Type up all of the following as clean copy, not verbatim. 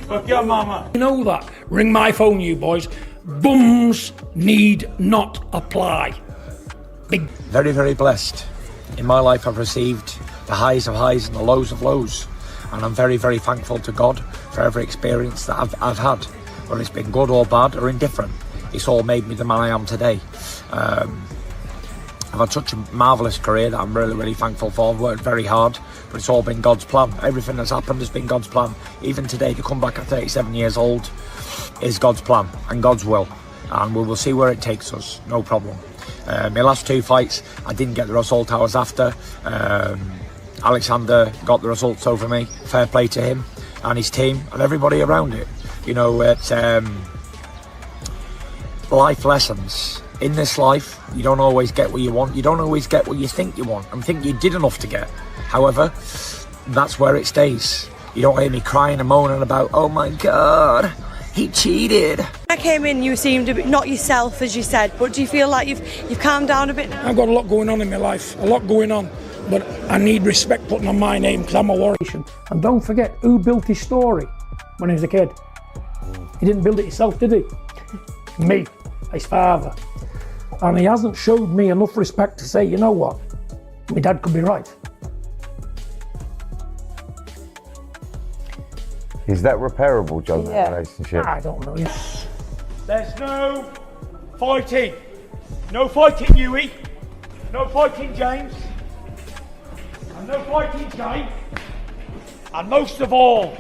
Fuck your mama. You know that. Ring my phone, you boys. Bums need not apply. Big. Very, very blessed. In my life, I've received the highs of highs and the lows of lows. And I'm very, very thankful to God for every experience that I've had. Whether it's been good or bad or indifferent. It's all made me the man I am today. I've had such a marvellous career that I'm really, really thankful for. I've worked very hard, but it's all been God's plan. Everything that's happened has been God's plan. Even today, to come back at 37 years old is God's plan and God's will. And we will see where it takes us, no problem. My last 2 fights, I didn't get the result I was after. Alexander got the results over me. Fair play to him and his team and everybody around it. You know, it's life lessons. In this life, you don't always get what you want. You don't always get what you think you want and think you did enough to get. However, that's where it stays. You don't hear me crying and moaning about, oh my God, he cheated. When I came in, you seemed a bit not yourself, as you said, but do you feel like you've calmed down a bit now? I've got a lot going on in my life, a lot going on, but I need respect putting on my name because I'm a warrior. And don't forget, who built his story when he was a kid? He didn't build it himself, did he? Me, his father. And he hasn't showed me enough respect to say, you know what, my dad could be right. Is that repairable, John, that relationship? I don't know. There's no fighting. No fighting, Huey. No fighting, James. And no fighting, Jay. And most of all.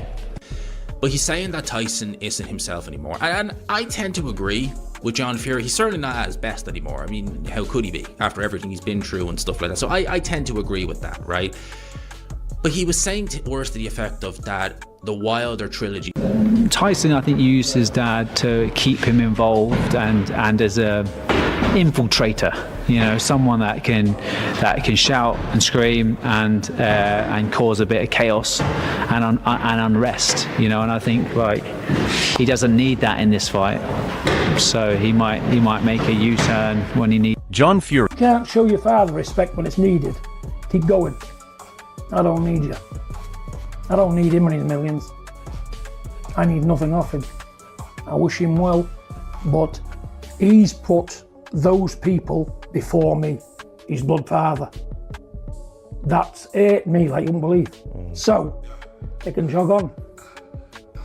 But he's saying that Tyson isn't himself anymore. And I tend to agree with John Fury. He's certainly not at his best anymore. I mean, how could he be after everything he's been through and stuff like that? So I tend to agree with that, right? But he was saying words to the effect of that the Wilder trilogy. Tyson, I think, used his dad to keep him involved and as a infiltrator, you know, someone that can shout and scream and cause a bit of chaos and unrest, you know. And I think like he doesn't need that in this fight, so he might make a U-turn when he needs. John Fury. You can't show your father respect when it's needed. Keep going. I don't need you. I don't need him and his millions. I need nothing off him. I wish him well, but he's put those people before me, his blood father. That's hurt me like you wouldn't believe. So, they can jog on.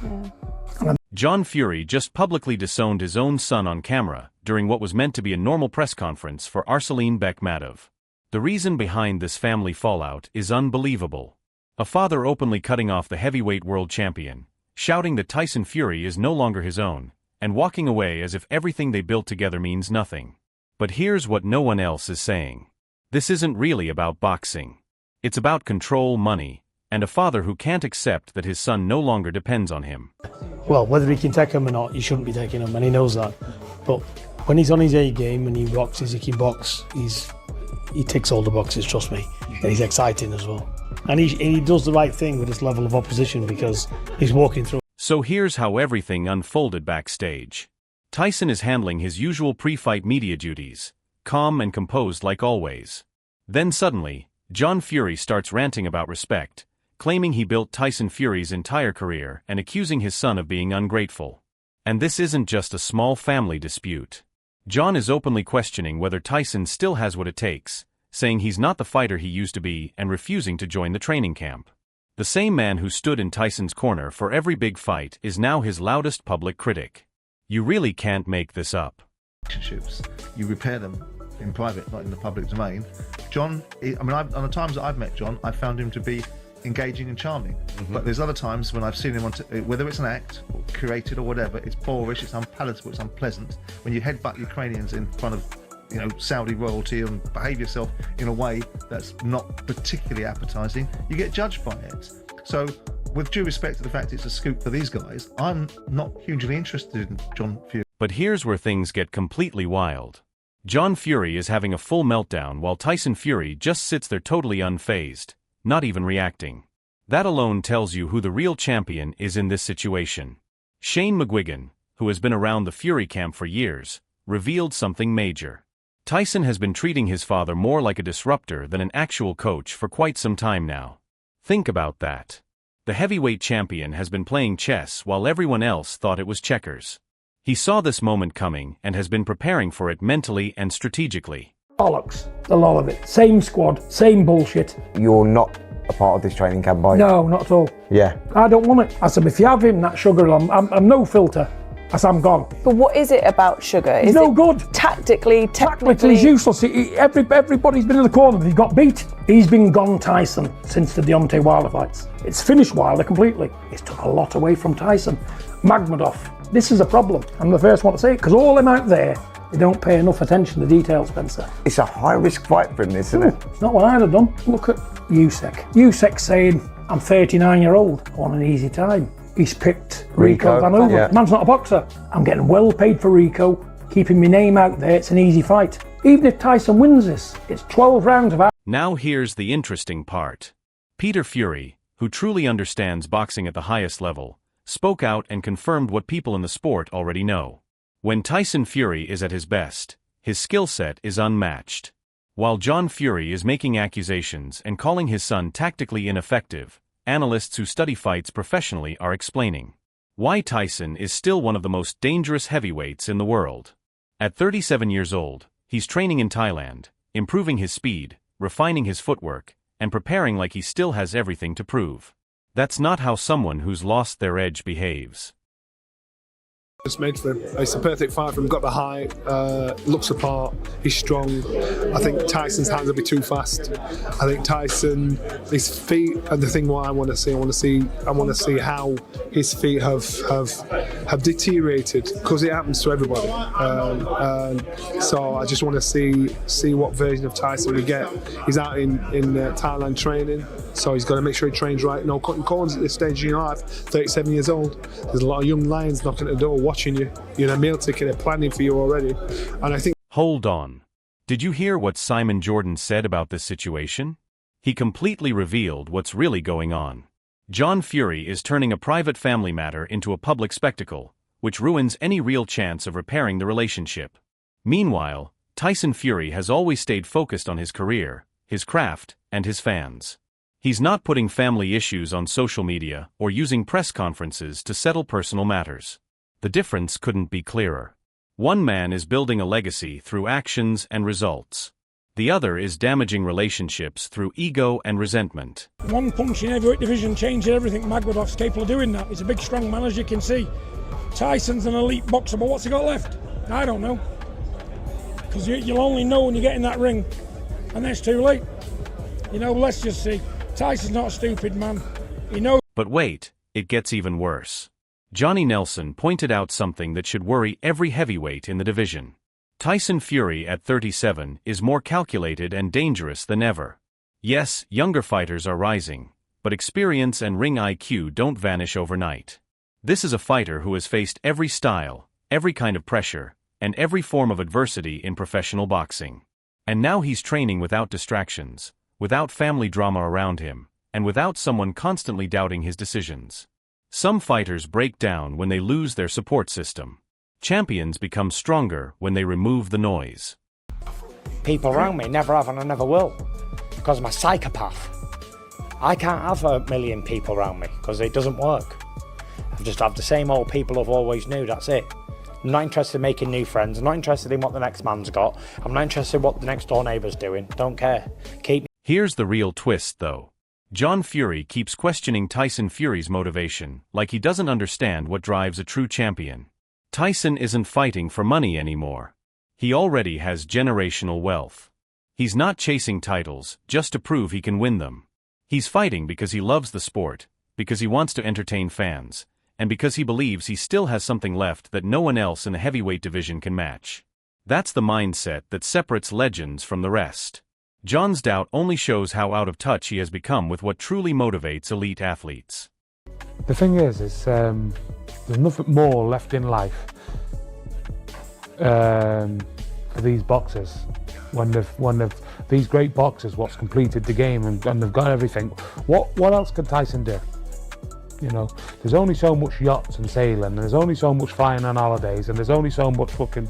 Yeah. John Fury just publicly disowned his own son on camera during what was meant to be a normal press conference for Arslan Bekmatov. The reason behind this family fallout is unbelievable. A father openly cutting off the heavyweight world champion, shouting that Tyson Fury is no longer his own, and walking away as if everything they built together means nothing. But here's what no one else is saying. This isn't really about boxing. It's about control, money, and a father who can't accept that his son no longer depends on him. Well, whether he can take him or not, he shouldn't be taking him, and he knows that. But when he's on his A game and he boxes, he can box, he ticks all the boxes, trust me. And he's exciting as well. And he does the right thing with this level of opposition because he's walking through. So here's how everything unfolded backstage. Tyson is handling his usual pre-fight media duties, calm and composed like always. Then suddenly, John Fury starts ranting about respect, claiming he built Tyson Fury's entire career and accusing his son of being ungrateful. And this isn't just a small family dispute. John is openly questioning whether Tyson still has what it takes, saying he's not the fighter he used to be and refusing to join the training camp. The same man who stood in Tyson's corner for every big fight is now his loudest public critic. You really can't make this up. Relationships, you repair them in private, not in the public domain. John, on the times that I've met John, I found him to be engaging and charming. But there's other times when I've seen him whether it's an act, or created or whatever, it's boorish, it's unpalatable, it's unpleasant. When you headbutt Ukrainians in front of Saudi royalty and behave yourself in a way that's not particularly appetizing, you get judged by it. So with due respect to the fact it's a scoop for these guys, I'm not hugely interested in John Fury. But here's where things get completely wild. John Fury is having a full meltdown while Tyson Fury just sits there totally unfazed, not even reacting. That alone tells you who the real champion is in this situation. Shane McGuigan, who has been around the Fury camp for years, revealed something major. Tyson has been treating his father more like a disruptor than an actual coach for quite some time now. Think about that. The heavyweight champion has been playing chess while everyone else thought it was checkers. He saw this moment coming and has been preparing for it mentally and strategically. Bollocks, a lot of it. Same squad, same bullshit. You're not a part of this training camp, are you? No, not at all. Yeah. I don't want it. I said, if you have him, that sugar, I'm no filter. I said, I'm gone. But what is it about Sugar? He's Is no it good. Tactically, technically? He's useless. Everybody's been in the corner. He got beat. He's been gone Tyson since the Deontay Wilder fights. It's finished Wilder completely. It's took a lot away from Tyson. Magmadov. This is a problem. I'm the first one to say it, because all them out there, they don't pay enough attention to detail, Spencer. It's a high-risk fight for him, isn't it? It's not what I'd have done. Look at Usyk. Usyk's saying, I'm 39-year-old. I want an easy time. He's picked Rico Van Over. Yeah. Man's not a boxer. I'm getting well paid for Rico, keeping my name out there. It's an easy fight. Even if Tyson wins this, it's 12 rounds of... Now here's the interesting part. Peter Fury, who truly understands boxing at the highest level, spoke out and confirmed what people in the sport already know. When Tyson Fury is at his best, his skill set is unmatched. While John Fury is making accusations and calling his son tactically ineffective, analysts who study fights professionally are explaining why Tyson is still one of the most dangerous heavyweights in the world. At 37 years old, he's training in Thailand, improving his speed, refining his footwork, and preparing like he still has everything to prove. That's not how someone who's lost their edge behaves. It's made for him. It's a perfect fight for him. Got the height, looks the part, he's strong. I think Tyson's hands will be too fast. I think Tyson, his feet are the thing what I want to see. I want to see how his feet have deteriorated, because it happens to everybody. So I just want to see what version of Tyson we get. He's out in Thailand training, so he's got to make sure he trains right. No cutting corners at this stage in your life. 37 years old. There's a lot of young lions knocking at the door, watching you. You're in a meal ticket, they're planning for you already. And I think... Hold on. Did you hear what Simon Jordan said about this situation? He completely revealed what's really going on. John Fury is turning a private family matter into a public spectacle, which ruins any real chance of repairing the relationship. Meanwhile, Tyson Fury has always stayed focused on his career, his craft, and his fans. He's not putting family issues on social media or using press conferences to settle personal matters. The difference couldn't be clearer. One man is building a legacy through actions and results. The other is damaging relationships through ego and resentment. One punch in heavyweight division changes everything. Magmadov's capable of doing that. He's a big, strong man, as you can see. Tyson's an elite boxer, but what's he got left? I don't know. Because you'll only know when you get in that ring, and then it's too late. You know, let's just see. Tyson's not a stupid man. He knows. But wait, it gets even worse. Johnny Nelson pointed out something that should worry every heavyweight in the division. Tyson Fury at 37 is more calculated and dangerous than ever. Yes, younger fighters are rising, but experience and ring IQ don't vanish overnight. This is a fighter who has faced every style, every kind of pressure, and every form of adversity in professional boxing. And now he's training without distractions, without family drama around him, and without someone constantly doubting his decisions. Some fighters break down when they lose their support system. Champions become stronger when they remove the noise. People around me never have and I never will, because I'm a psychopath. I can't have a million people around me, because it doesn't work. I just have the same old people I've always knew, that's it. I'm not interested in making new friends, I'm not interested in what the next man's got, I'm not interested in what the next door neighbour's doing, don't care. Here's the real twist, though. John Fury keeps questioning Tyson Fury's motivation, like he doesn't understand what drives a true champion. Tyson isn't fighting for money anymore. He already has generational wealth. He's not chasing titles just to prove he can win them. He's fighting because he loves the sport, because he wants to entertain fans, and because he believes he still has something left that no one else in the heavyweight division can match. That's the mindset that separates legends from the rest. John's doubt only shows how out of touch he has become with what truly motivates elite athletes. The thing is there's nothing more left in life for these boxers. When these great boxers, what's completed the game and they've got everything, what else can Tyson do? You know, there's only so much yachts and sailing, and there's only so much flying on holidays, and there's only so much fucking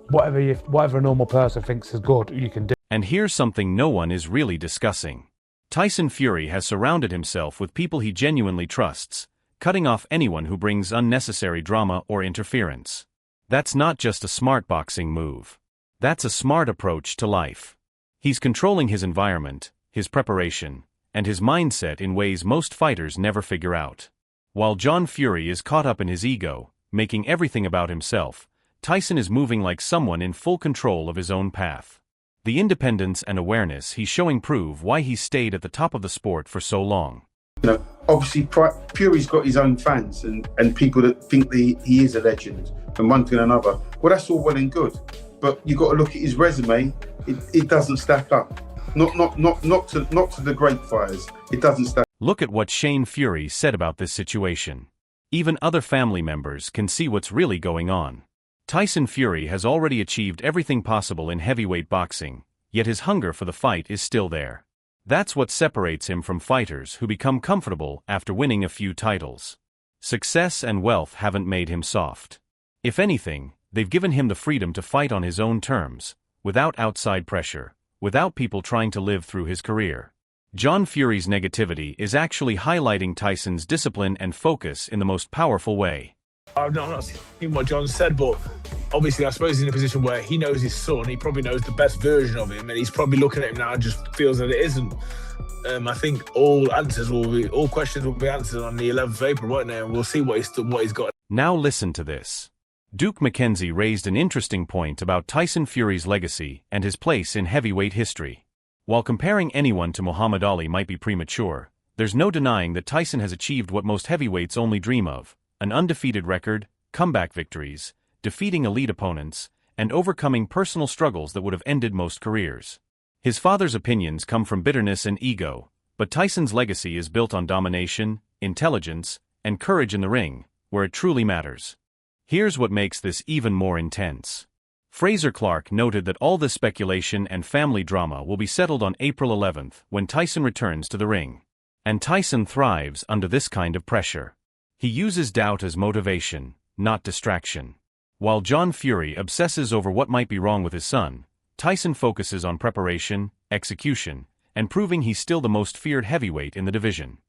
whatever a normal person thinks is good you can do. And here's something no one is really discussing. Tyson Fury has surrounded himself with people he genuinely trusts, cutting off anyone who brings unnecessary drama or interference. That's not just a smart boxing move. That's a smart approach to life. He's controlling his environment, his preparation, and his mindset in ways most fighters never figure out. While John Fury is caught up in his ego, making everything about himself, Tyson is moving like someone in full control of his own path. The independence and awareness he's showing prove why he stayed at the top of the sport for so long. You know, obviously Fury's got his own fans and people that think that he is a legend and one thing and another. Well, that's all well and good, but you've got to look at his resume. It doesn't stack up. Not to the great fighters. It doesn't stack. Look at what Shane Fury said about this situation. Even other family members can see what's really going on. Tyson Fury has already achieved everything possible in heavyweight boxing, yet his hunger for the fight is still there. That's what separates him from fighters who become comfortable after winning a few titles. Success and wealth haven't made him soft. If anything, they've given him the freedom to fight on his own terms, without outside pressure, without people trying to live through his career. John Fury's negativity is actually highlighting Tyson's discipline and focus in the most powerful way. I'm not seeing what John said, but obviously I suppose he's in a position where he knows his son, he probably knows the best version of him, and he's probably looking at him now and just feels that it isn't. I think all questions will be answered on the 11th of April, won't they? And we'll see what he's got. Now listen to this. Duke McKenzie raised an interesting point about Tyson Fury's legacy and his place in heavyweight history. While comparing anyone to Muhammad Ali might be premature, there's no denying that Tyson has achieved what most heavyweights only dream of: an undefeated record, comeback victories, defeating elite opponents, and overcoming personal struggles that would have ended most careers. His father's opinions come from bitterness and ego, but Tyson's legacy is built on domination, intelligence, and courage in the ring, where it truly matters. Here's what makes this even more intense. Fraser Clark noted that all this speculation and family drama will be settled on April 11th when Tyson returns to the ring. And Tyson thrives under this kind of pressure. He uses doubt as motivation, not distraction. While John Fury obsesses over what might be wrong with his son, Tyson focuses on preparation, execution, and proving he's still the most feared heavyweight in the division.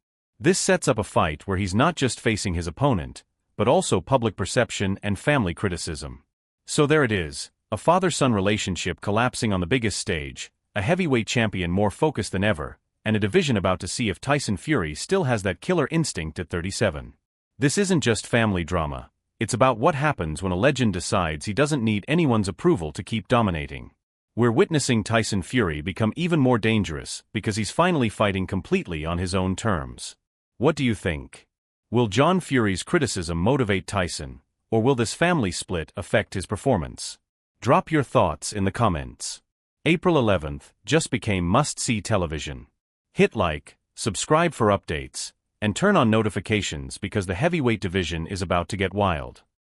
This sets up a fight where he's not just facing his opponent, but also public perception and family criticism. So there it is, a father-son relationship collapsing on the biggest stage, a heavyweight champion more focused than ever, and a division about to see if Tyson Fury still has that killer instinct at 37. This isn't just family drama, it's about what happens when a legend decides he doesn't need anyone's approval to keep dominating. We're witnessing Tyson Fury become even more dangerous because he's finally fighting completely on his own terms. What do you think? Will John Fury's criticism motivate Tyson, or will this family split affect his performance? Drop your thoughts in the comments. April 11th just became must-see television. Hit like, subscribe for updates, and turn on notifications because the heavyweight division is about to get wild.